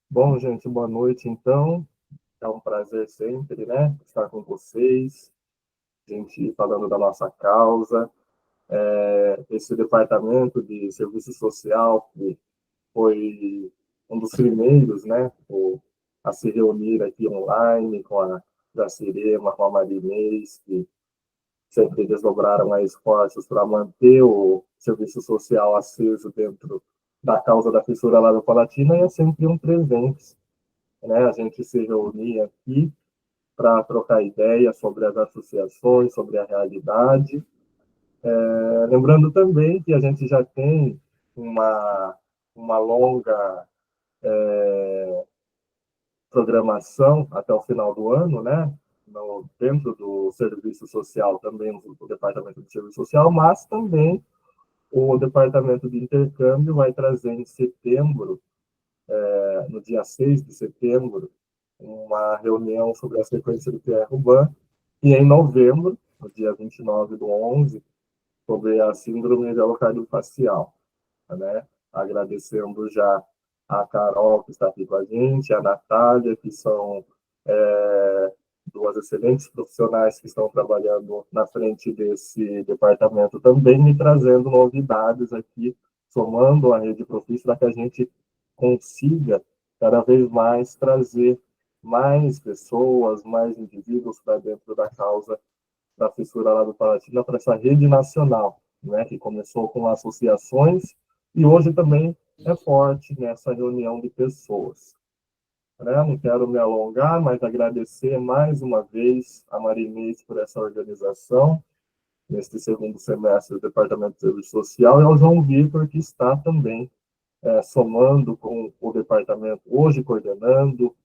Bom, gente, boa noite, então. É um prazer sempre, né, estar com vocês, gente falando da nossa causa. Esse departamento de serviço social, que foi um dos primeiros, né, a se reunir aqui online com a Jacirema, com a Marinês, que sempre desdobraram aí esforços para manter o serviço social aceso dentro da causa da fissura labiopalatina, e é sempre um presente, né, a gente se reunir aqui para trocar ideias sobre as associações, sobre a realidade. Lembrando também que a gente já tem uma longa programação até o final do ano, né? Dentro do serviço social, também o departamento de serviço social, mas também o departamento de intercâmbio vai trazer em setembro, no dia 6 de setembro, uma reunião sobre a sequência do Pierre-Robin, e em novembro, no dia 29 do 11, sobre a síndrome velocardiofascial, né? Agradecendo já a Carol, que está aqui com a gente, a Natália, que são duas excelentes profissionais que estão trabalhando na frente desse departamento também, me trazendo novidades aqui, somando a Rede Profis, para que a gente consiga cada vez mais trazer mais pessoas, mais indivíduos para dentro da causa da fissura lá do Palatina, para essa rede nacional, né, que começou com associações e hoje também é forte nessa reunião de pessoas. Né? Não quero me alongar, mas agradecer mais uma vez a Marinês por essa organização, neste segundo semestre do Departamento de Serviço Social, e ao João Vitor, que está também somando com o departamento, hoje coordenando,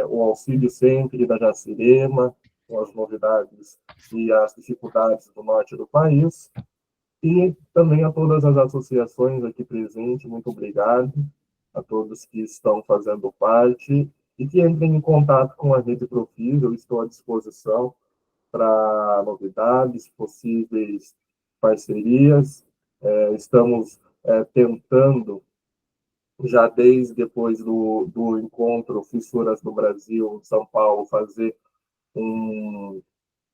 o auxílio sempre da Jacirema, com as novidades e as dificuldades do norte do país, e também a todas as associações aqui presentes, muito obrigado a todos que estão fazendo parte e que entrem em contato com a Rede Profis, eu estou à disposição para novidades, possíveis parcerias. Estamos tentando, já desde depois do encontro Fissuras do Brasil, em São Paulo, fazer um,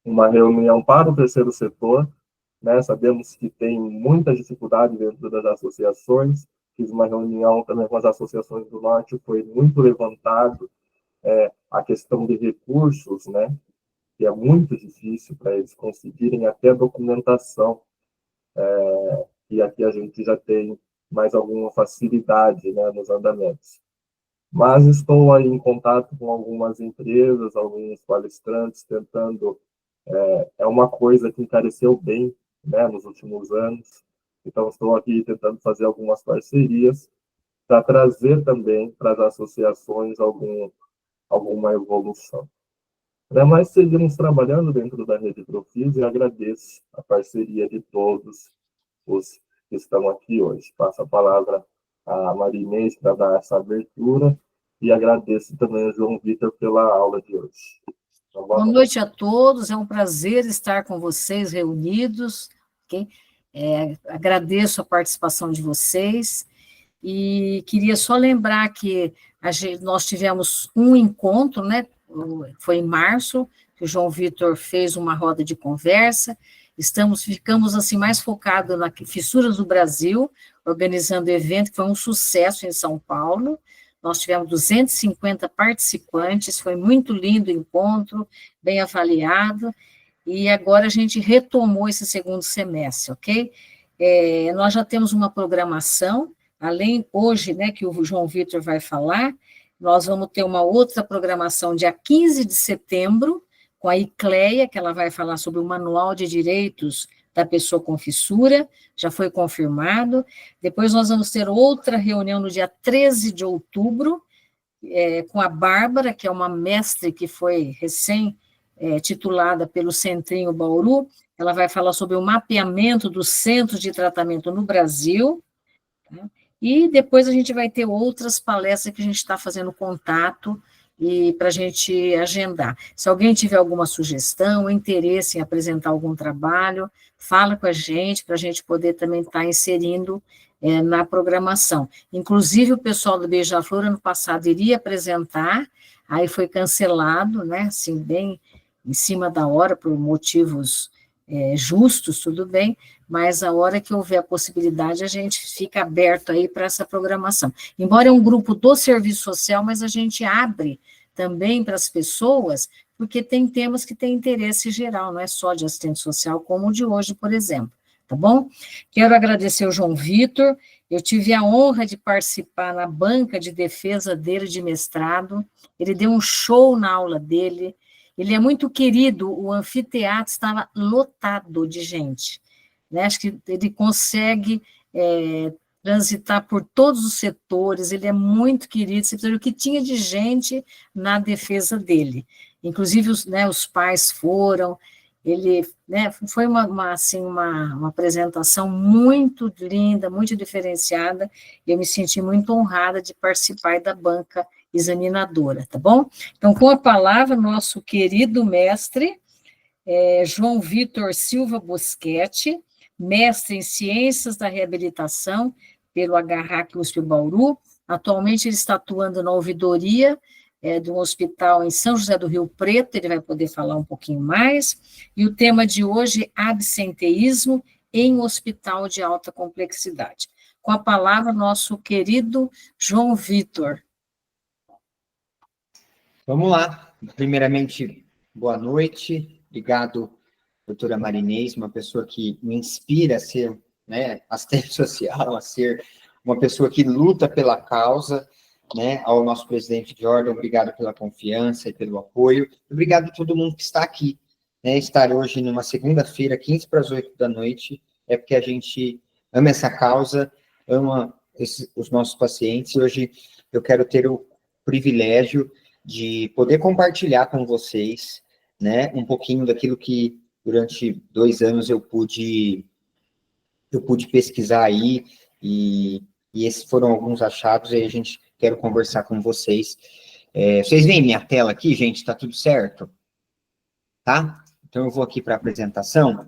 uma reunião para o terceiro setor, né? Sabemos que tem muita dificuldade dentro das associações. Fiz uma reunião também com as associações do Norte, foi muito levantado a questão de recursos, né? Que é muito difícil para eles conseguirem até documentação, e aqui a gente já tem mais alguma facilidade, né, nos andamentos. Mas estou aí em contato com algumas empresas, alguns palestrantes, tentando. É uma coisa que encareceu bem, né, nos últimos anos. Então, estou aqui tentando fazer algumas parcerias para trazer também para as associações alguma evolução. Mas seguimos trabalhando dentro da Rede Profis e agradeço a parceria de todos os que estão aqui hoje. Passo a palavra a Marinês para dar essa abertura e agradeço também ao João Vitor pela aula de hoje. Então, boa Boa noite. noite a todos, é um prazer estar com vocês reunidos, ok? Agradeço a participação de vocês e queria só lembrar que nós tivemos um encontro, né? Foi em março, que o João Vitor fez uma roda de conversa, ficamos assim mais focados na Fissuras do Brasil, organizando o evento, que foi um sucesso em São Paulo. Nós tivemos 250 participantes, foi muito lindo o encontro, bem avaliado, e agora a gente retomou esse segundo semestre, ok? Nós já temos uma programação, além hoje, né, que o João Vitor vai falar, nós vamos ter uma outra programação dia 15 de setembro, com a ICLEA, que ela vai falar sobre o Manual de Direitos da Pessoa com Fissura, já foi confirmado. Depois nós vamos ter outra reunião no dia 13 de outubro, com a Bárbara, que é uma mestre que foi titulada pelo Centrinho Bauru. Ela vai falar sobre o mapeamento dos centros de tratamento no Brasil, né? E depois a gente vai ter outras palestras que a gente está fazendo contato, e para a gente agendar. Se alguém tiver alguma sugestão, interesse em apresentar algum trabalho, fala com a gente, para a gente poder também estar inserindo na programação. Inclusive, o pessoal do Beija-Flor, ano passado, iria apresentar, aí foi cancelado, né, assim, bem em cima da hora, por motivos justos, tudo bem, mas a hora que houver a possibilidade, a gente fica aberto aí para essa programação. Embora é um grupo do serviço social, mas a gente abre também para as pessoas, porque tem temas que têm interesse geral, não é só de assistente social, como o de hoje, por exemplo, tá bom? Quero agradecer ao João Vitor, eu tive a honra de participar na banca de defesa dele de mestrado, ele deu um show na aula dele, ele é muito querido, o anfiteatro estava lotado de gente, né? Acho que ele consegue transitar por todos os setores, ele é muito querido, você precisa ver o que tinha de gente na defesa dele, inclusive os pais foram, ele, né, foi uma apresentação muito linda, muito diferenciada, e eu me senti muito honrada de participar da banca examinadora, tá bom? Então, com a palavra, nosso querido mestre, João Vitor Silva Boschetti, mestre em Ciências da Reabilitação pelo HRAC USP Bauru. Atualmente ele está atuando na ouvidoria de um hospital em São José do Rio Preto, ele vai poder falar um pouquinho mais. E o tema de hoje é absenteísmo em hospital de alta complexidade. Com a palavra, nosso querido João Vitor. Vamos lá. Primeiramente, boa noite. Obrigado, doutora Marinês, uma pessoa que me inspira a ser, né, assistente social, a ser uma pessoa que luta pela causa, né, ao nosso presidente Jordan, obrigado pela confiança e pelo apoio. Obrigado a todo mundo que está aqui, né, estar hoje numa segunda-feira, 15 para as 8 da noite, é porque a gente ama essa causa, ama os nossos pacientes, e hoje eu quero ter o privilégio de poder compartilhar com vocês, né, um pouquinho daquilo que durante 2 anos eu pude pesquisar aí, e esses foram alguns achados, e aí a gente quero conversar com vocês. Vocês veem minha tela aqui, gente? Tá tudo certo? Tá? Então eu vou aqui para a apresentação,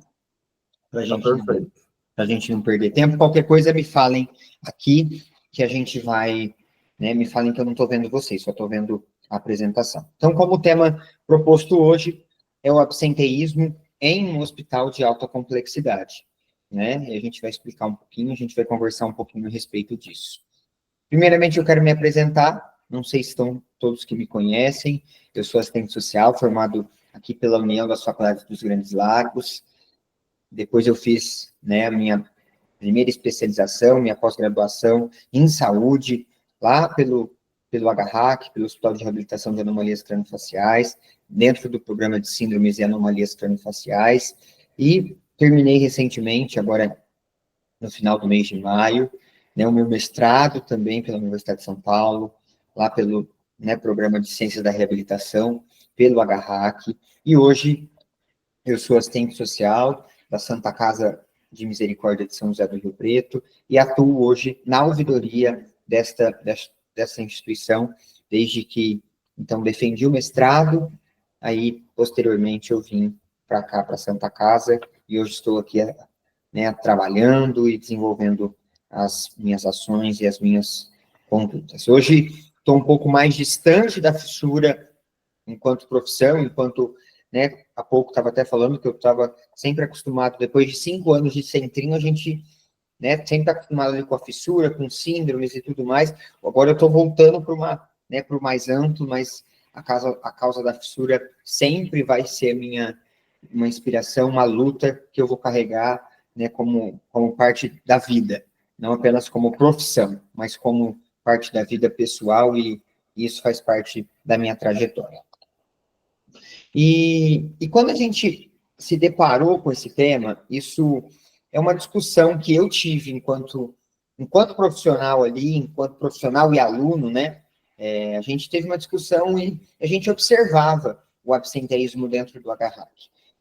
para a gente não perder tempo. Qualquer coisa me falem aqui, que a gente vai, né, me falem que eu não estou vendo vocês, só estou vendo a apresentação. Então, como o tema proposto hoje é o absenteísmo em um hospital de alta complexidade, né? E a gente vai explicar um pouquinho, a gente vai conversar um pouquinho a respeito disso. Primeiramente, eu quero me apresentar, não sei se estão todos que me conhecem, eu sou assistente social, formado aqui pela União das Faculdades dos Grandes Lagos, depois eu fiz, né, a minha primeira especialização, minha pós-graduação em saúde, lá pelo HRAC, pelo Hospital de Reabilitação de Anomalias Craniofaciais, dentro do programa de síndromes e anomalias craniofaciais, e terminei recentemente, agora no final do mês de maio, né, o meu mestrado também pela Universidade de São Paulo, lá pelo, né, programa de Ciências da Reabilitação, pelo HRAC, e hoje eu sou assistente social da Santa Casa de Misericórdia de São José do Rio Preto, e atuo hoje na ouvidoria dessa instituição, desde que, então, defendi o mestrado, aí, posteriormente, eu vim para cá, para a Santa Casa, e hoje estou aqui, né, trabalhando e desenvolvendo as minhas ações e as minhas condutas. Hoje, estou um pouco mais distante da fissura enquanto profissão, enquanto, né, há pouco estava até falando que eu estava sempre acostumado, depois de 5 anos de centrinho, a gente, né, sempre está acostumado ali com a fissura, com síndromes e tudo mais. Agora eu estou voltando para né, para o mais amplo, mas a causa da fissura sempre vai ser uma inspiração, uma luta que eu vou carregar, né, como parte da vida, não apenas como profissão, mas como parte da vida pessoal, e isso faz parte da minha trajetória. E quando a gente se deparou com esse tema, isso é uma discussão que eu tive enquanto profissional ali, enquanto profissional e aluno, né? A gente teve uma discussão e a gente observava o absenteísmo dentro do HRAC.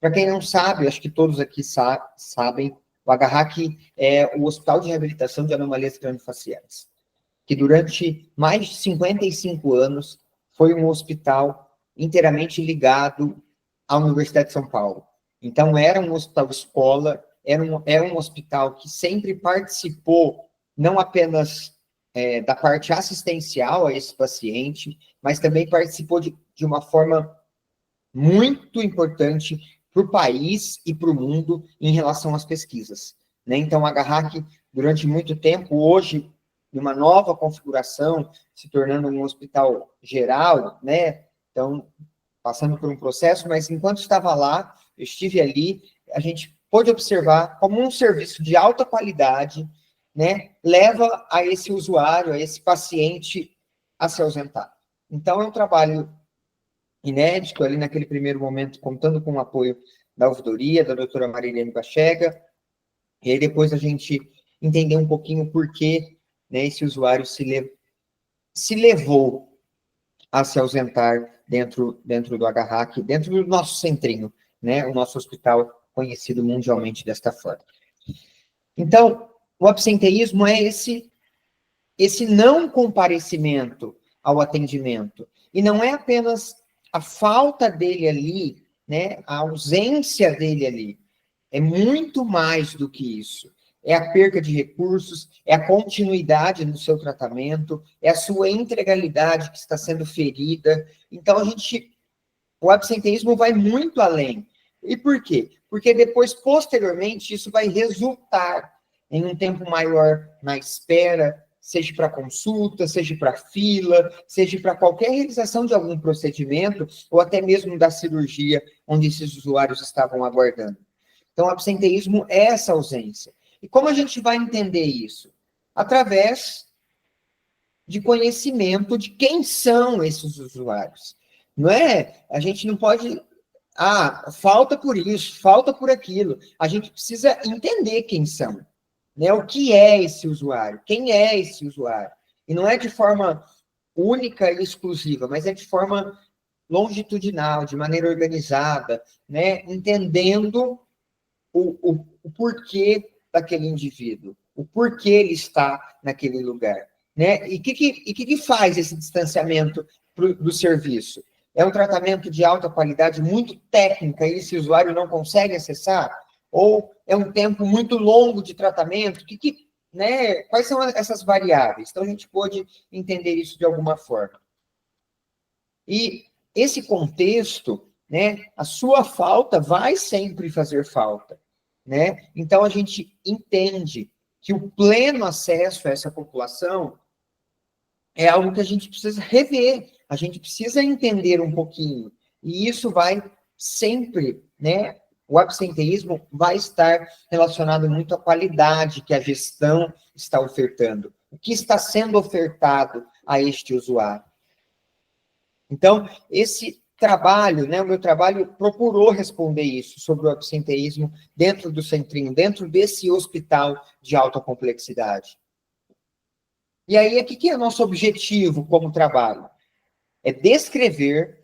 Para quem não sabe, acho que todos aqui sabem, o HRAC é o Hospital de Reabilitação de Anomalias Craniofaciais, que durante mais de 55 anos foi um hospital inteiramente ligado à Universidade de São Paulo. Então, era um hospital escola, era um hospital que sempre participou, não apenas da parte assistencial a esse paciente, mas também participou de uma forma muito importante para o país e para o mundo em relação às pesquisas, né? Então, a HRAC, durante muito tempo, hoje, numa nova configuração, se tornando um hospital geral, né? Então, passando por um processo, mas enquanto estava lá, eu estive ali, a gente pôde observar como um serviço de alta qualidade, né, leva a esse usuário, a esse paciente a se ausentar. Então, é um trabalho inédito ali naquele primeiro momento, contando com o apoio da ouvidoria, da doutora Marilene Bachega, e aí depois a gente entender um pouquinho por que, né, esse usuário se levou a se ausentar dentro do HRAC, dentro do nosso centrinho, né, o nosso hospital conhecido mundialmente desta forma. Então, o absenteísmo é esse não comparecimento ao atendimento, e não é apenas a falta dele ali, né, a ausência dele ali, é muito mais do que isso. É a perca de recursos, é a continuidade no seu tratamento, é a sua integralidade que está sendo ferida. Então, o absenteísmo vai muito além. E por quê? Porque depois, posteriormente, isso vai resultar em um tempo maior na espera, seja para consulta, seja para fila, seja para qualquer realização de algum procedimento, ou até mesmo da cirurgia onde esses usuários estavam aguardando. Então, o absenteísmo é essa ausência. E como a gente vai entender isso? Através de conhecimento de quem são esses usuários. Não é? A gente não pode... falta por isso, falta por aquilo. A gente precisa entender quem são. Né? O que é esse usuário? Quem é esse usuário? E não é de forma única e exclusiva, mas é de forma longitudinal, de maneira organizada, né? Entendendo o porquê daquele indivíduo, o porquê ele está naquele lugar, né? E o que faz esse distanciamento do serviço? É um tratamento de alta qualidade, muito técnica, e esse usuário não consegue acessar? Ou é um tempo muito longo de tratamento? Né? Quais são essas variáveis? Então, a gente pode entender isso de alguma forma. E esse contexto, né, a sua falta vai sempre fazer falta. Né? Então, a gente entende que o pleno acesso a essa população é algo que a gente precisa rever, a gente precisa entender um pouquinho. E isso vai sempre, né? O absenteísmo vai estar relacionado muito à qualidade que a gestão está ofertando, o que está sendo ofertado a este usuário. Então, esse trabalho, né, o meu trabalho procurou responder isso, sobre o absenteísmo dentro do centrinho, dentro desse hospital de alta complexidade. E aí, o que é o nosso objetivo como trabalho? É descrever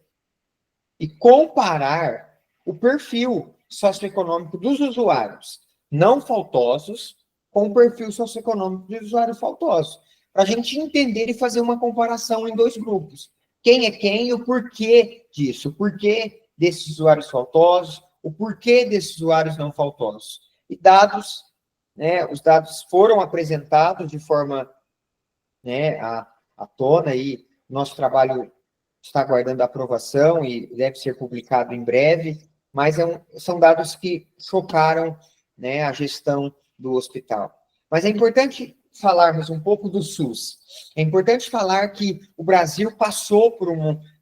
e comparar o perfil socioeconômico dos usuários não faltosos com o perfil socioeconômico dos usuários faltosos, para a gente entender e fazer uma comparação em dois grupos. Quem é quem e o porquê disso, o porquê desses usuários faltosos, o porquê desses usuários não faltosos. E dados, né, os dados foram apresentados de forma, né, à tona, e nosso trabalho está aguardando a aprovação e deve ser publicado em breve, mas são dados que chocaram, né, a gestão do hospital. Mas é importante falarmos um pouco do SUS. É importante falar que o Brasil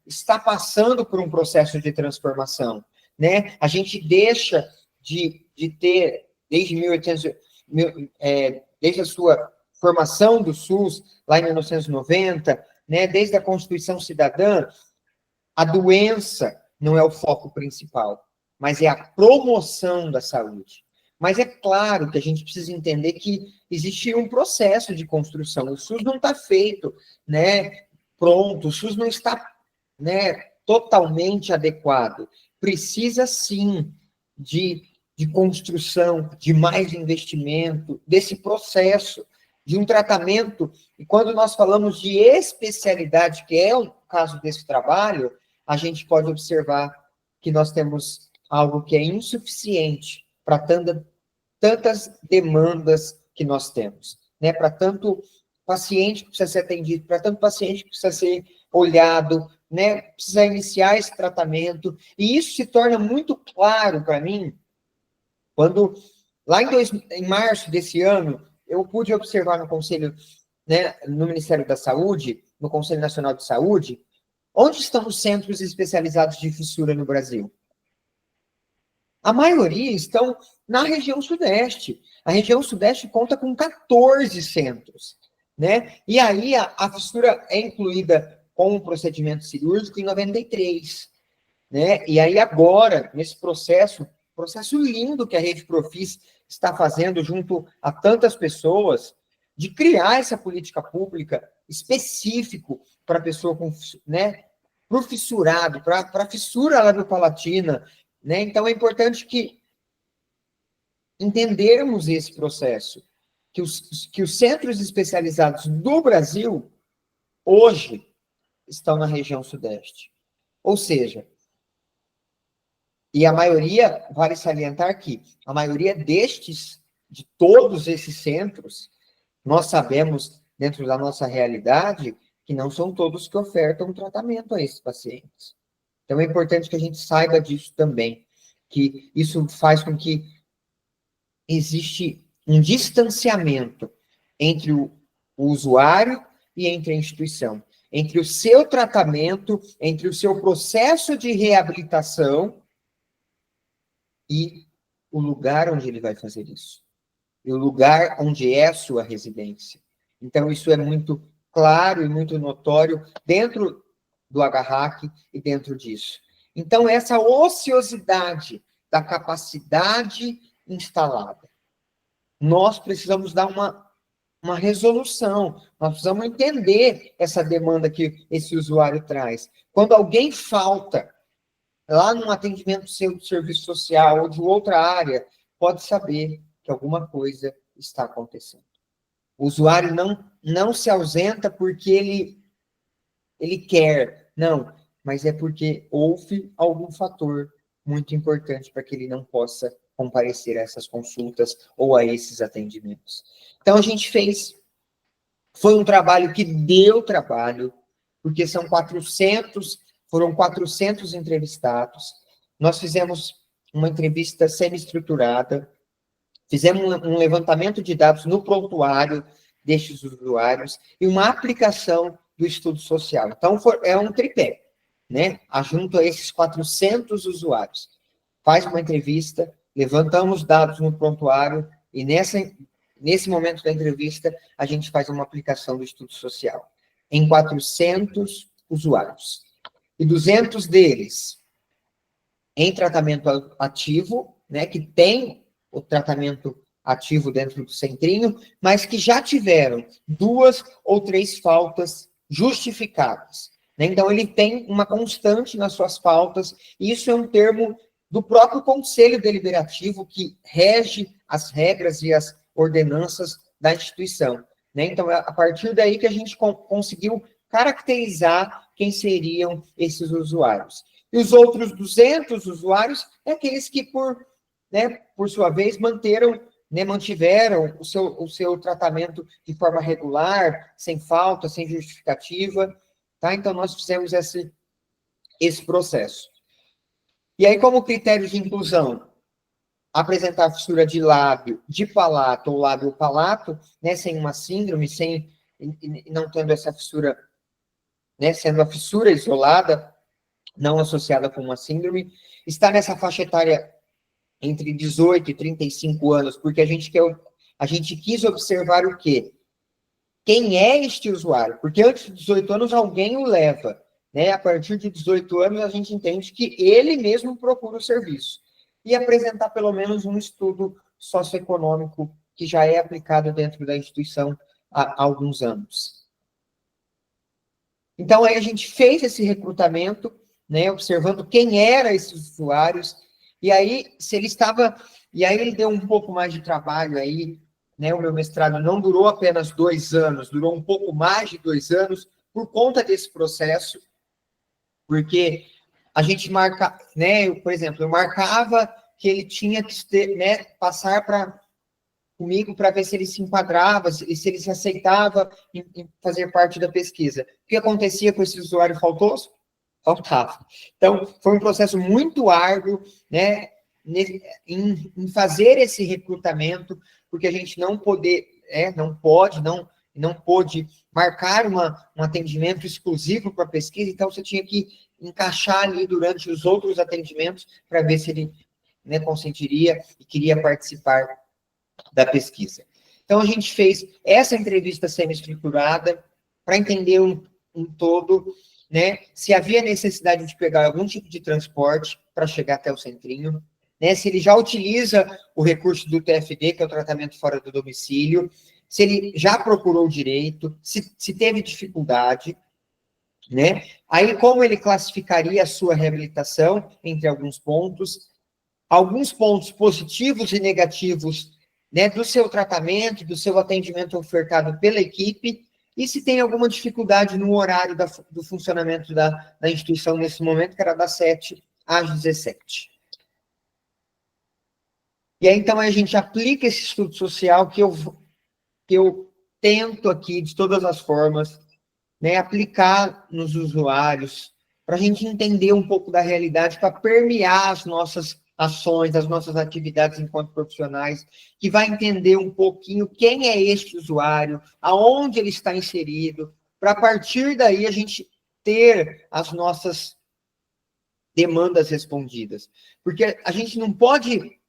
está passando por um processo de transformação, né? A gente deixa de ter, desde a sua formação do SUS, lá em 1990, né, desde a Constituição Cidadã, a doença não é o foco principal, mas é a promoção da saúde. Mas é claro que a gente precisa entender que existe um processo de construção. O SUS não está feito, né, pronto, o SUS não está, né, totalmente adequado. Precisa, sim, de construção, de mais investimento, desse processo, de um tratamento. E quando nós falamos de especialidade, que é caso desse trabalho, a gente pode observar que nós temos algo que é insuficiente para tantas demandas que nós temos, né? Para tanto paciente que precisa ser atendido, para tanto paciente que precisa ser olhado, né? Precisa iniciar esse tratamento. E isso se torna muito claro para mim quando, lá em março desse ano, eu pude observar no Conselho, né, no Ministério da Saúde, no Conselho Nacional de Saúde, onde estão os centros especializados de fissura no Brasil? A maioria estão na região Sudeste. A região Sudeste conta com 14 centros, né? E aí a fissura é incluída com o procedimento cirúrgico em 93, né? E aí agora, nesse processo lindo que a Rede Profis está fazendo junto a tantas pessoas, de criar essa política pública específico para a pessoa com, né, para o fissurado, para a fissura labiopalatina, né? Então, é importante que entendermos esse processo, que os centros especializados do Brasil, hoje, estão na região Sudeste. Ou seja, e a maioria, vale salientar que a maioria de todos esses centros, nós sabemos, dentro da nossa realidade, que não são todos que ofertam tratamento a esses pacientes. Então, é importante que a gente saiba disso também, que isso faz com que existe um distanciamento entre o usuário e entre a instituição, entre o seu tratamento, entre o seu processo de reabilitação e o lugar onde ele vai fazer isso, e o lugar onde é a sua residência. Então, isso é muito claro e muito notório dentro do HRAC e dentro disso. Então, essa ociosidade da capacidade instalada, nós precisamos dar uma resolução, nós precisamos entender essa demanda que esse usuário traz. Quando alguém falta lá num atendimento seu de serviço social ou de outra área, pode saber que alguma coisa está acontecendo. O usuário não se ausenta porque ele quer, não, mas é porque houve algum fator muito importante para que ele não possa comparecer a essas consultas ou a esses atendimentos. Então, a gente foi um trabalho que deu trabalho, porque foram 400 entrevistados, nós fizemos uma entrevista semi-estruturada, fizemos um levantamento de dados no prontuário destes usuários e uma aplicação do estudo social. Então, é um tripé, né? Junto a esses 400 usuários. Faz uma entrevista, levantamos dados no prontuário e nesse momento da entrevista, a gente faz uma aplicação do estudo social em 400 usuários. E 200 deles em tratamento ativo, né, que tem o tratamento ativo dentro do centrinho, mas que já tiveram 2 ou 3 faltas justificadas, né? Então, ele tem uma constante nas suas faltas, e isso é um termo do próprio Conselho Deliberativo que rege as regras e as ordenanças da instituição, né? Então, é a partir daí que a gente conseguiu caracterizar quem seriam esses usuários. E os outros 200 usuários é aqueles que, por sua vez, mantiveram o seu tratamento de forma regular, sem falta, sem justificativa, tá? Então, nós fizemos esse processo. E aí, como critério de inclusão, apresentar fissura de lábio, de palato ou lábio-palato, né, sem uma síndrome, não tendo essa fissura, né, sendo a fissura isolada, não associada com uma síndrome, está nessa faixa etária entre 18 e 35 anos, porque a gente quis observar o quê? Quem é este usuário? Porque antes de 18 anos, alguém o leva, né? A partir de 18 anos, a gente entende que ele mesmo procura o serviço. E apresentar pelo menos um estudo socioeconômico que já é aplicado dentro da instituição há alguns anos. Então, aí a gente fez esse recrutamento, né, observando quem eram esses usuários, e aí, ele deu um pouco mais de trabalho aí, né, o meu mestrado não durou apenas 2 anos, durou um pouco mais de 2 anos, por conta desse processo, Porque a gente marca, né, por exemplo, eu marcava que ele tinha que ter, né, passar comigo para ver se ele se enquadrava, se ele se aceitava em fazer parte da pesquisa. O que acontecia com esse usuário faltoso? Faltava. Então, foi um processo muito árduo, né, em fazer esse recrutamento, porque a gente não pôde marcar um atendimento exclusivo para a pesquisa, então você tinha que encaixar ali durante os outros atendimentos para ver se ele, né, consentiria e queria participar da pesquisa. Então, a gente fez essa entrevista semi-estruturada para entender um todo, né, se havia necessidade de pegar algum tipo de transporte para chegar até o centrinho, né, se ele já utiliza o recurso do TFD, que é o tratamento fora do domicílio, se ele já procurou direito, se teve dificuldade, né? Aí, como ele classificaria a sua reabilitação entre alguns pontos positivos e negativos, né, do seu tratamento, do seu atendimento ofertado pela equipe, e se tem alguma dificuldade no horário do funcionamento da instituição nesse momento, que era das 7 às 17. E aí, então, a gente aplica esse estudo social que eu tento aqui, de todas as formas, né, aplicar nos usuários, para a gente entender um pouco da realidade, para permear as nossas ações, as nossas atividades enquanto profissionais, que vai entender um pouquinho quem é este usuário, aonde ele está inserido, para a partir daí a gente ter as nossas demandas respondidas. Porque a gente não pode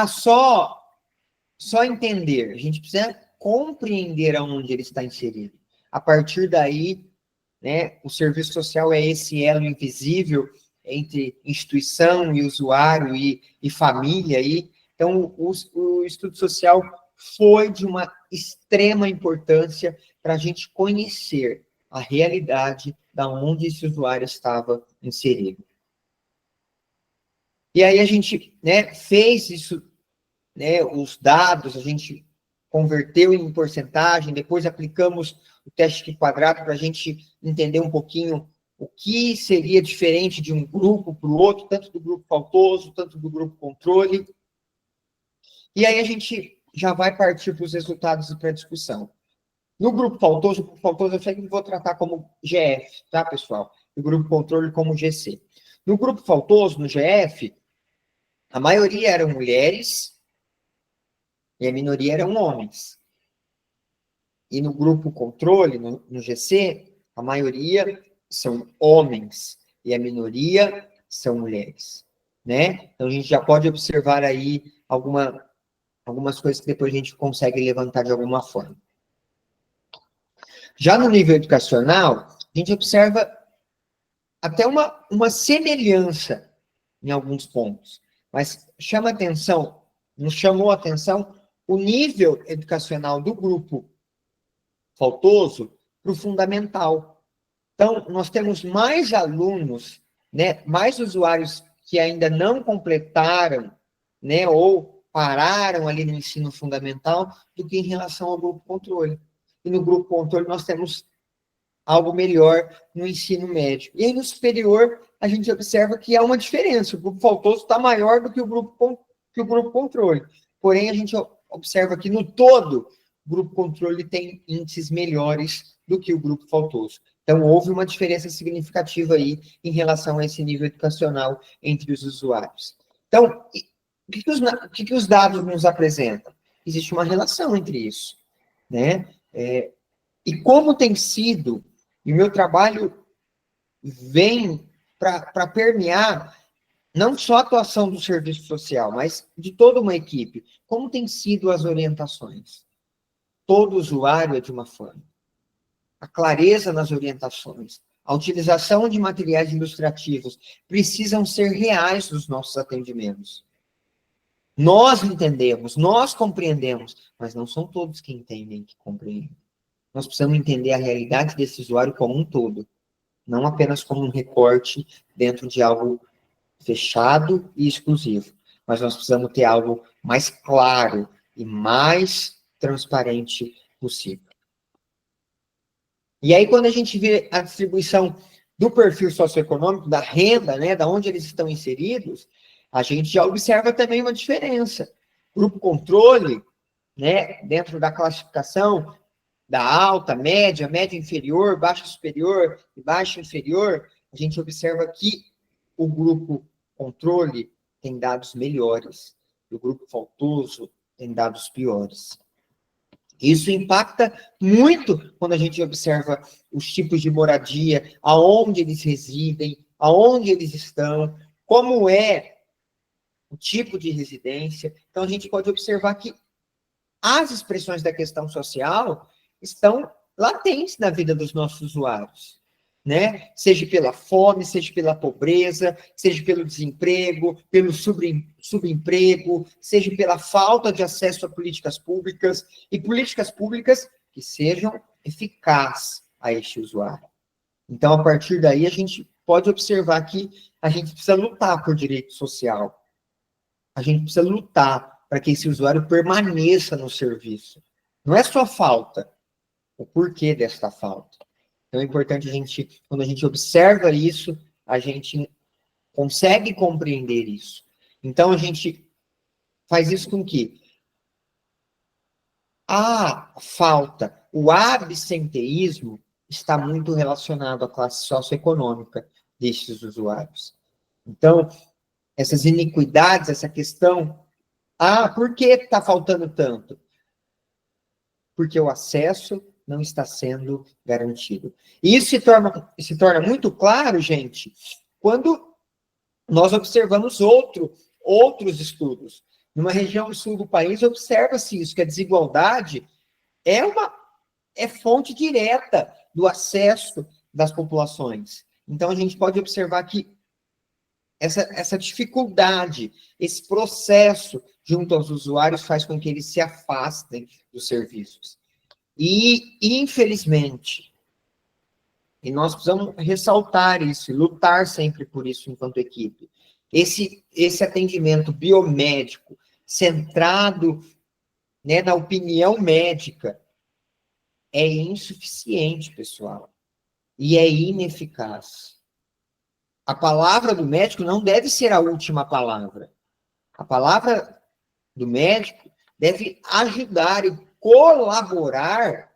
só entender, a gente precisa compreender aonde ele está inserido. A partir daí, né, o serviço social é esse elo invisível entre instituição e usuário e família. Então, o estudo social foi de uma extrema importância para a gente conhecer a realidade da onde esse usuário estava inserido. E aí a gente, né, fez isso, né, os dados, a gente converteu em porcentagem, depois aplicamos o teste quadrado para a gente entender um pouquinho o que seria diferente de um grupo para o outro, tanto do grupo faltoso, tanto do grupo controle. E aí a gente já vai partir para os resultados para a discussão. No grupo faltoso eu sempre vou tratar como GF, tá, pessoal? E o grupo controle como GC. No grupo faltoso, no GF, a maioria eram mulheres e a minoria eram homens. E no grupo controle, no GC, a maioria são homens e a minoria são mulheres, né? Então, a gente já pode observar aí algumas coisas que depois a gente consegue levantar de alguma forma. Já no nível educacional, a gente observa até uma semelhança em alguns pontos, mas nos chamou a atenção o nível educacional do grupo faltoso para o fundamental. Então, nós temos mais alunos, né, mais usuários que ainda não completaram, né, ou pararam ali no ensino fundamental, do que em relação ao grupo controle. E no grupo controle nós temos algo melhor no ensino médio. E aí no superior, a gente observa que há uma diferença. O grupo faltoso está maior do que o grupo controle. Porém, a gente observa que no todo, o grupo controle tem índices melhores do que o grupo faltoso. Então, houve uma diferença significativa aí em relação a esse nível educacional entre os usuários. Então, o que os dados nos apresentam? Existe uma relação entre isso, né? E como tem sido, e o meu trabalho vem para permear não só a atuação do serviço social, mas de toda uma equipe. Como tem sido as orientações? Todo usuário é de uma forma. A clareza nas orientações, a utilização de materiais ilustrativos precisam ser reais nos nossos atendimentos. Nós entendemos, nós compreendemos, mas não são todos que entendem, que compreendem. Nós precisamos entender a realidade desse usuário como um todo, não apenas como um recorte dentro de algo fechado e exclusivo, mas nós precisamos ter algo mais claro e mais transparente possível. E aí, quando a gente vê a distribuição do perfil socioeconômico, da renda, né, da onde eles estão inseridos, a gente já observa também uma diferença. Grupo controle, né, dentro da classificação da alta, média, média inferior, baixa superior e baixa inferior, a gente observa que o grupo controle tem dados melhores, e o grupo faltoso tem dados piores. Isso impacta muito quando a gente observa os tipos de moradia, aonde eles residem, aonde eles estão, como é o tipo de residência. Então, a gente pode observar que as expressões da questão social estão latentes na vida dos nossos usuários, né? Seja pela fome, seja pela pobreza, seja pelo desemprego, pelo subemprego, seja pela falta de acesso a políticas públicas, e políticas públicas que sejam eficazes a este usuário. Então, a partir daí, a gente pode observar que a gente precisa lutar por direito social. A gente precisa lutar para que esse usuário permaneça no serviço. Não é só falta, o porquê desta falta. Então é importante a gente, quando a gente observa isso, a gente consegue compreender isso. Então a gente faz isso com que a falta, o absenteísmo, está muito relacionado à classe socioeconômica destes usuários. Então, essas iniquidades, essa questão, por que está faltando tanto? Porque o acesso não está sendo garantido. E isso se torna muito claro, gente, quando nós observamos outros estudos. Numa região sul do país, observa-se isso, que a desigualdade é fonte direta do acesso das populações. Então, a gente pode observar que essa dificuldade, esse processo junto aos usuários faz com que eles se afastem dos serviços. E, infelizmente, e nós precisamos ressaltar isso, lutar sempre por isso enquanto equipe, esse atendimento biomédico centrado, né, na opinião médica é insuficiente, pessoal, e é ineficaz. A palavra do médico não deve ser a última palavra. A palavra do médico deve ajudar e colaborar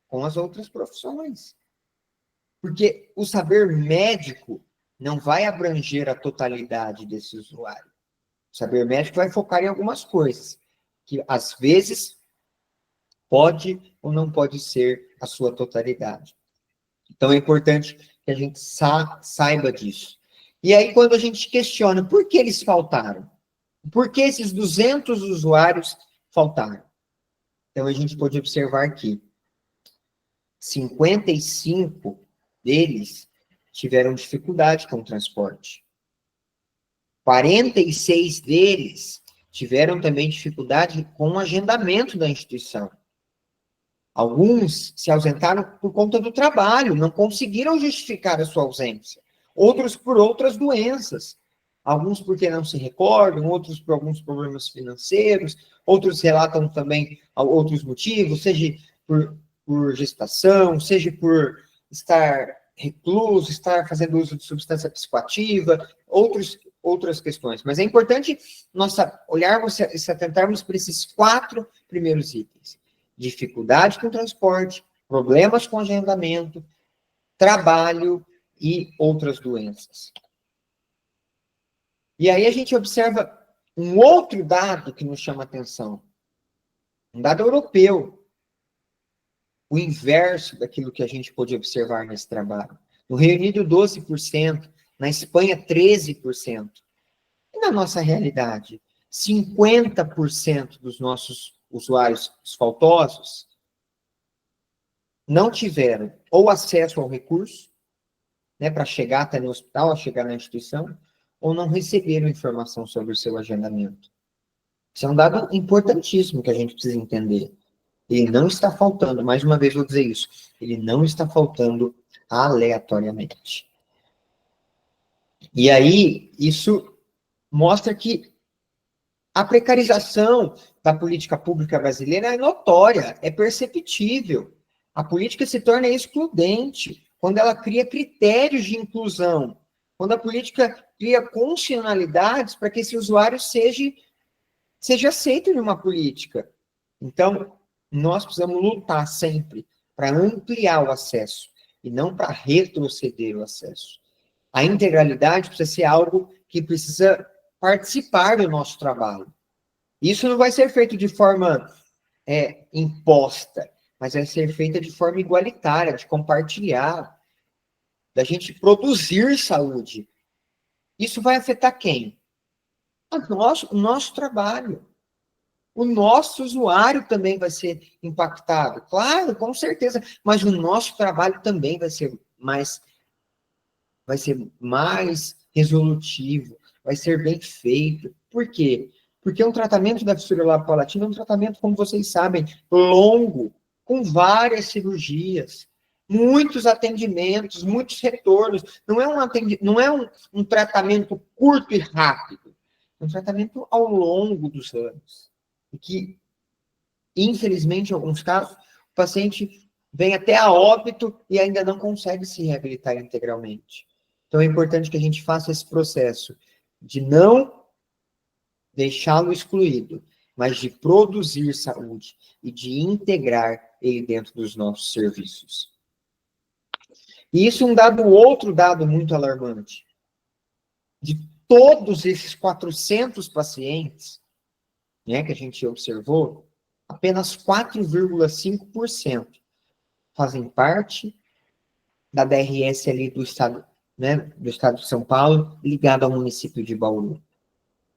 com as outras profissões. Porque o saber médico não vai abranger a totalidade desse usuário. O saber médico vai focar em algumas coisas, que às vezes pode ou não pode ser a sua totalidade. Então é importante que a gente saiba disso. E aí, quando a gente questiona por que eles faltaram, por que esses 200 usuários faltaram? Então, a gente pode observar que 55 deles tiveram dificuldade com o transporte. 46 deles tiveram também dificuldade com o agendamento da instituição. Alguns se ausentaram por conta do trabalho, não conseguiram justificar a sua ausência. Outros por outras doenças. Alguns porque não se recordam, outros por alguns problemas financeiros, outros relatam também outros motivos, seja por gestação, seja por estar recluso, estar fazendo uso de substância psicoativa, outras questões. Mas é importante nós olharmos e se atentarmos para esses 4 primeiros itens. Dificuldade com transporte, problemas com agendamento, trabalho e outras doenças. E aí a gente observa um outro dado que nos chama atenção. Um dado europeu. O inverso daquilo que a gente pôde observar nesse trabalho. No Reino Unido, 12%. Na Espanha, 13%. E na nossa realidade, 50% dos nossos usuários faltosos não tiveram ou acesso ao recurso, né, para chegar até no hospital, a chegar na instituição, ou não receberam informação sobre o seu agendamento. Isso é um dado importantíssimo que a gente precisa entender. Ele não está faltando, mais uma vez vou dizer isso, ele não está faltando aleatoriamente. E aí, isso mostra que a precarização da política pública brasileira é notória, é perceptível. A política se torna excludente, quando ela cria critérios de inclusão, quando a política cria condicionalidades para que esse usuário seja aceito numa política. Então, nós precisamos lutar sempre para ampliar o acesso e não para retroceder o acesso. A integralidade precisa ser algo que precisa participar do nosso trabalho. Isso não vai ser feito de forma imposta, mas vai ser feita de forma igualitária, de compartilhar, da gente produzir saúde. Isso vai afetar quem? O nosso trabalho. O nosso usuário também vai ser impactado. Claro, com certeza, mas o nosso trabalho também vai ser mais resolutivo, vai ser bem feito. Por quê? Porque um tratamento da fissura labiopalatina é um tratamento, como vocês sabem, longo, com várias cirurgias, muitos atendimentos, muitos retornos. Não é um tratamento curto e rápido. É um tratamento ao longo dos anos. E que, infelizmente, em alguns casos, o paciente vem até a óbito e ainda não consegue se reabilitar integralmente. Então, é importante que a gente faça esse processo de não deixá-lo excluído, mas de produzir saúde e de integrar ele dentro dos nossos serviços. E isso é outro dado muito alarmante. De todos esses 400 pacientes, né, que a gente observou, apenas 4,5% fazem parte da DRS ali do estado, né, do estado de São Paulo, ligado ao município de Bauru.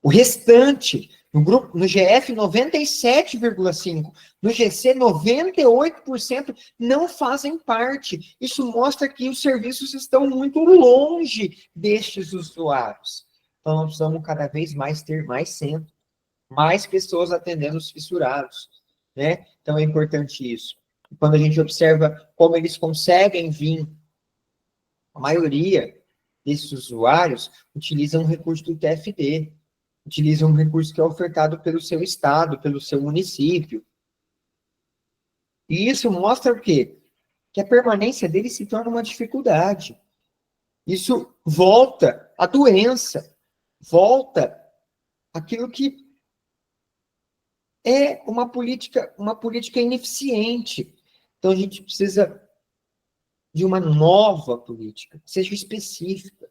O restante, no GF, 97,5%, no GC, 98% não fazem parte. Isso mostra que os serviços estão muito longe destes usuários. Então, nós precisamos cada vez mais ter mais centros, mais pessoas atendendo os fissurados, né? Então, é importante isso. Quando a gente observa como eles conseguem vir, a maioria desses usuários utilizam o recurso do TFD, utilizam um recurso que é ofertado pelo seu estado, pelo seu município. E isso mostra o quê? Que a permanência dele se torna uma dificuldade. Isso volta a doença, volta aquilo que é uma política ineficiente. Então, a gente precisa de uma nova política, que seja específica,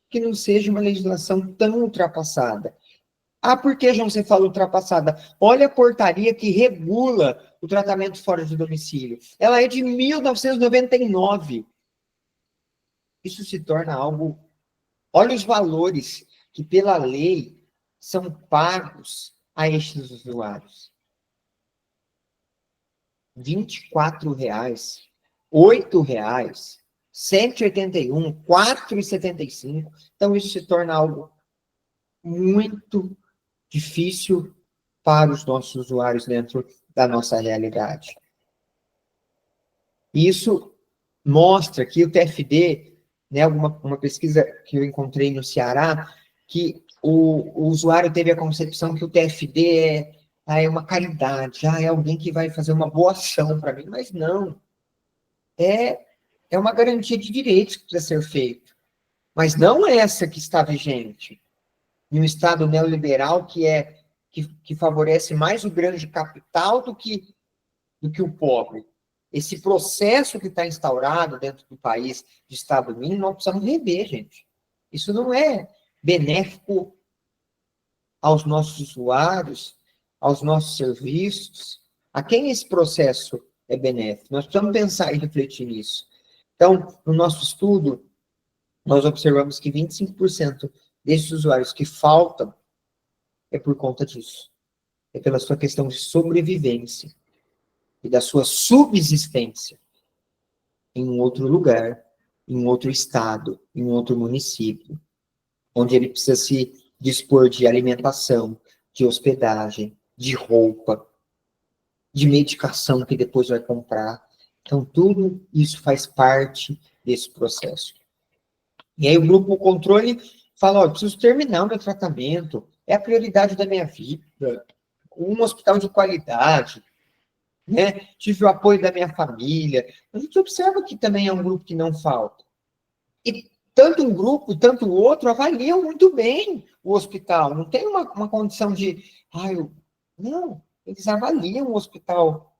que não seja uma legislação tão ultrapassada. Ah, por que, João, você fala ultrapassada? Olha a portaria que regula o tratamento fora de domicílio. Ela é de 1999. Isso se torna algo... Olha os valores que, pela lei, são pagos a estes usuários. R$ 24, R$ 8, R$ 181, R$ 4,75. Então, isso se torna algo muito difícil para os nossos usuários dentro da nossa realidade. Isso mostra que o TFD, né, uma pesquisa que eu encontrei no Ceará, que o usuário teve a concepção que o TFD é uma caridade, é alguém que vai fazer uma boa ação para mim, mas não. É uma garantia de direitos que precisa ser feito. Mas não essa que está vigente. Em um Estado neoliberal que favorece mais o grande capital do que o pobre. Esse processo que está instaurado dentro do país de Estado mínimo, nós precisamos rever, gente. Isso não é benéfico aos nossos usuários, aos nossos serviços. A quem esse processo é benéfico? Nós precisamos pensar e refletir nisso. Então, no nosso estudo, nós observamos que 25% desses usuários que faltam é por conta disso. É pela sua questão de sobrevivência e da sua subsistência em um outro lugar, em um outro estado, em um outro município, onde ele precisa se dispor de alimentação, de hospedagem, de roupa, de medicação que depois vai comprar. Então, tudo isso faz parte desse processo. E aí o grupo controle fala, eu preciso terminar o meu tratamento, é a prioridade da minha vida, um hospital de qualidade, né? Tive o apoio da minha família. A gente observa que também é um grupo que não falta. E tanto um grupo, tanto o outro avaliam muito bem o hospital. Não tem uma condição de... não, eles avaliam o hospital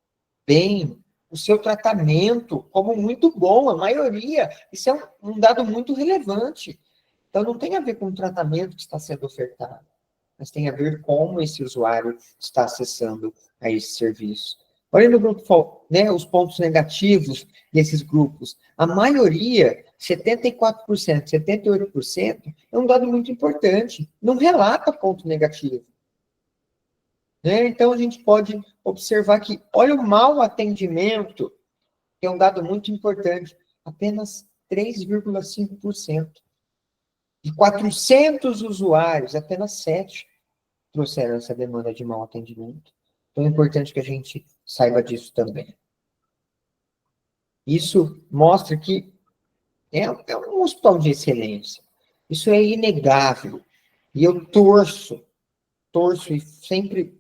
bem, o seu tratamento como muito bom, a maioria. Isso é um dado muito relevante. Então, não tem a ver com o tratamento que está sendo ofertado, mas tem a ver como esse usuário está acessando a esse serviço. Olha no grupo, né, os pontos negativos desses grupos. A maioria, 74%, 78%, é um dado muito importante. Não relata ponto negativo. Né? Então, a gente pode observar que, olha o mau atendimento, que é um dado muito importante, apenas 3,5%. De 400 usuários, apenas 7 trouxeram essa demanda de mau atendimento. Então, é importante que a gente saiba disso também. Isso mostra que é um hospital de excelência. Isso é inegável. E eu torço e sempre,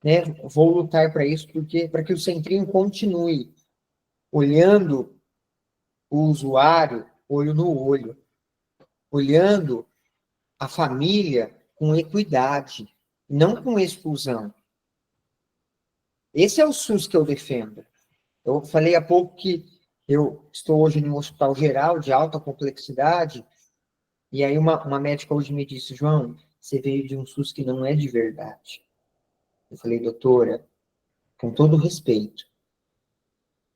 né, vou lutar para isso, para que o Centrinho continue olhando o usuário, olho no olho, olhando a família com equidade, não com exclusão. Esse é o SUS que eu defendo. Eu falei há pouco que eu estou hoje em um hospital geral de alta complexidade, e aí uma médica hoje me disse, João, você veio de um SUS que não é de verdade. Eu falei, doutora, com todo respeito,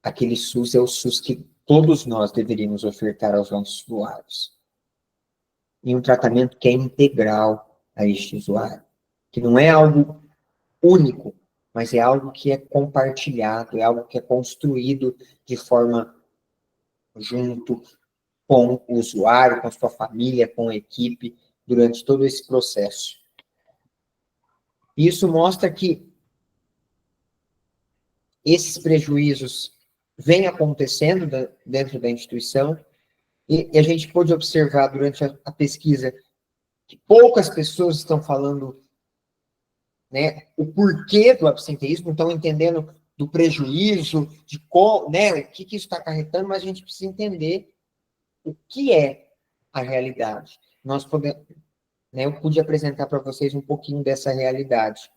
aquele SUS é o SUS que todos nós deveríamos ofertar aos nossos usuários. E um tratamento que é integral a este usuário, que não é algo único, mas é algo que é compartilhado, é algo que é construído de forma junto com o usuário, com a sua família, com a equipe, durante todo esse processo. Isso mostra que esses prejuízos vêm acontecendo dentro da instituição, e a gente pôde observar durante a pesquisa que poucas pessoas estão falando, né, o porquê do absenteísmo, estão entendendo do prejuízo, de como, né, o que isso está acarretando, mas a gente precisa entender o que é a realidade. Nós podemos, né, eu pude apresentar para vocês um pouquinho dessa realidade,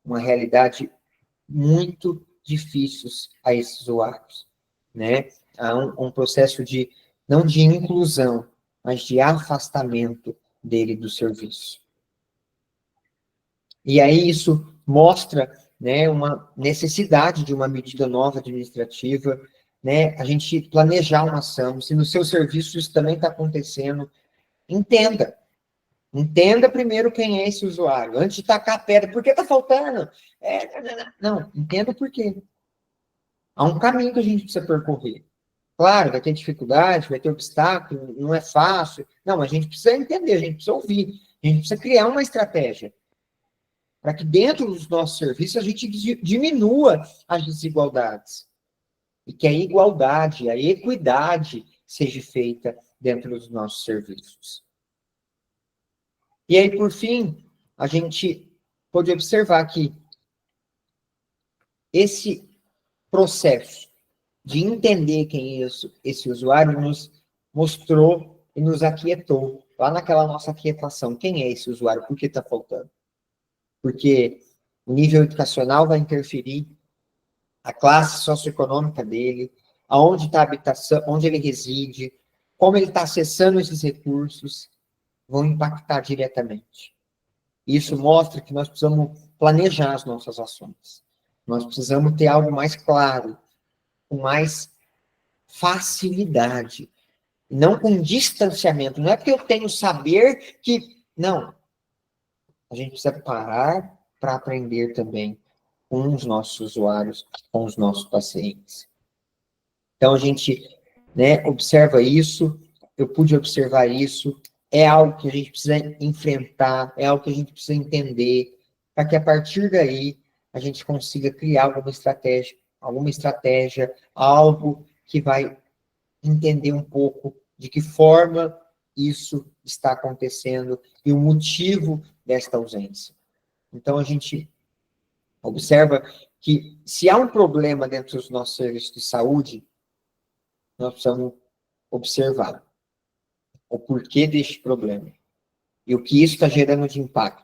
uma realidade muito difícil a esses usuários, né? Há um processo de, não de inclusão, mas de afastamento dele do serviço. E aí isso mostra, né, uma necessidade de uma medida nova administrativa, né, a gente planejar uma ação, se no seu serviço isso também está acontecendo, entenda primeiro quem é esse usuário, antes de tacar a pedra, por que está faltando? Não, entenda por quê. Há um caminho que a gente precisa percorrer. Claro, vai ter dificuldade, vai ter obstáculo, não é fácil. Não, mas a gente precisa entender, a gente precisa ouvir, a gente precisa criar uma estratégia para que dentro dos nossos serviços a gente diminua as desigualdades. E que a igualdade, a equidade seja feita dentro dos nossos serviços. E aí, por fim, a gente pode observar que esse processo de entender quem é esse usuário nos mostrou e nos aquietou, lá naquela nossa aquietação. Quem é esse usuário? Por que está faltando? Porque o nível educacional vai interferir, a classe socioeconômica dele, aonde está a habitação, onde ele reside, como ele está acessando esses recursos, vão impactar diretamente. Isso mostra que nós precisamos planejar as nossas ações. Nós precisamos ter algo mais claro, com mais facilidade, não com distanciamento. Não é porque eu tenho saber que... Não. A gente precisa parar para aprender também com os nossos usuários, com os nossos pacientes. Então, a gente, né, observa isso, eu pude observar isso, é algo que a gente precisa enfrentar, é algo que a gente precisa entender, para que a partir daí a gente consiga criar alguma estratégia, algo que vai entender um pouco de que forma isso está acontecendo e o motivo desta ausência. Então, a gente observa que se há um problema dentro dos nossos serviços de saúde, nós precisamos observar o porquê deste problema e o que isso está gerando de impacto.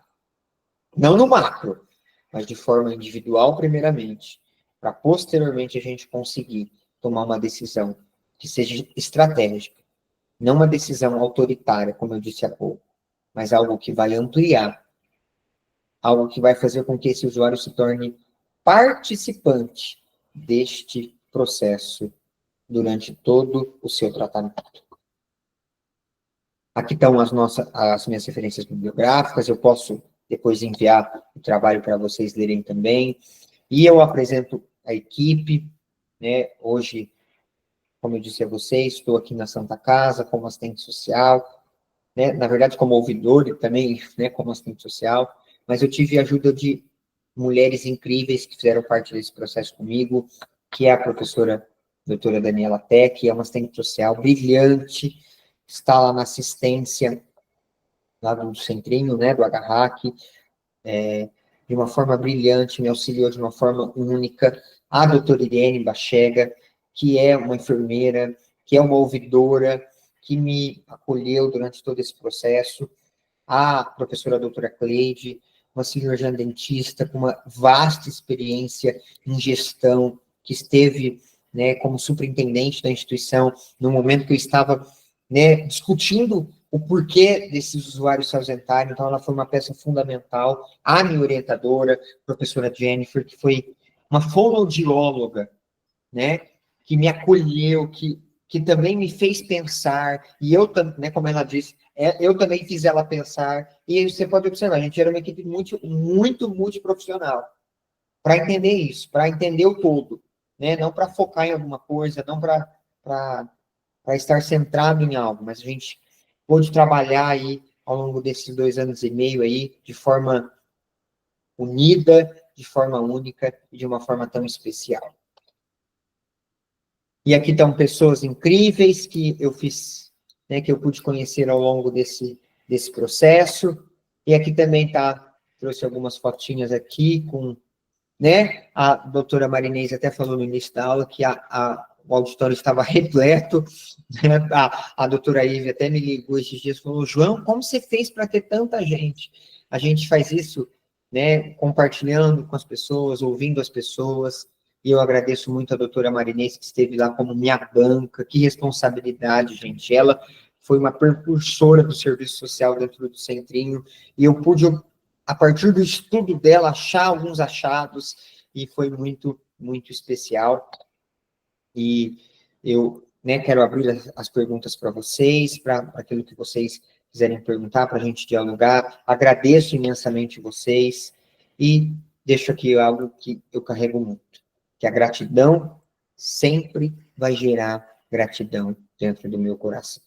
Não no macro, mas de forma individual, primeiramente, para posteriormente a gente conseguir tomar uma decisão que seja estratégica, não uma decisão autoritária, como eu disse há pouco, mas algo que vai ampliar, algo que vai fazer com que esse usuário se torne participante deste processo durante todo o seu tratamento. Aqui estão as minhas referências bibliográficas, eu posso depois enviar o trabalho para vocês lerem também, e eu apresento a equipe, né, hoje, como eu disse a vocês, estou aqui na Santa Casa como assistente social, né, na verdade como ouvidor e também, né, como assistente social, mas eu tive a ajuda de mulheres incríveis que fizeram parte desse processo comigo, que é a professora doutora Daniela Tech, que é uma assistente social brilhante, está lá na assistência, lá do centrinho, né, do HRAC, de uma forma brilhante, me auxiliou de uma forma única, a doutora Irene Bachega, que é uma enfermeira, que é uma ouvidora, que me acolheu durante todo esse processo, a professora doutora Cleide, uma cirurgiã dentista com uma vasta experiência em gestão, que esteve, né, como superintendente da instituição, no momento que eu estava, né, discutindo o porquê desses usuários se ausentarem, então ela foi uma peça fundamental, a minha orientadora, a professora Jennifer, que foi uma fonoaudióloga, né, que me acolheu, que também me fez pensar, e eu, né, como ela disse, eu também fiz ela pensar, e você pode observar, a gente era uma equipe muito multiprofissional, para entender isso, para entender o todo, né, não para focar em alguma coisa, não para estar centrado em algo, mas a gente pôde trabalhar aí, ao longo desses 2 anos e meio aí, de forma unida, de forma única, e de uma forma tão especial. E aqui estão pessoas incríveis que eu fiz, né, que eu pude conhecer ao longo desse processo. E aqui também trouxe algumas fotinhas aqui com, né, a doutora Marinês até falou no início da aula que o auditório estava repleto, né, a doutora Ive até me ligou esses dias e falou, João, como você fez para ter tanta gente? A gente faz isso, né, compartilhando com as pessoas, ouvindo as pessoas, e eu agradeço muito a doutora Marinês, que esteve lá como minha banca, que responsabilidade, gente, ela foi uma precursora do serviço social dentro do Centrinho, e eu pude, a partir do estudo dela, achar alguns achados, e foi muito especial. E eu, né, quero abrir as perguntas para vocês, para aquilo que vocês quiserem perguntar, para a gente dialogar. Agradeço imensamente vocês e deixo aqui algo que eu carrego muito, que a gratidão sempre vai gerar gratidão dentro do meu coração.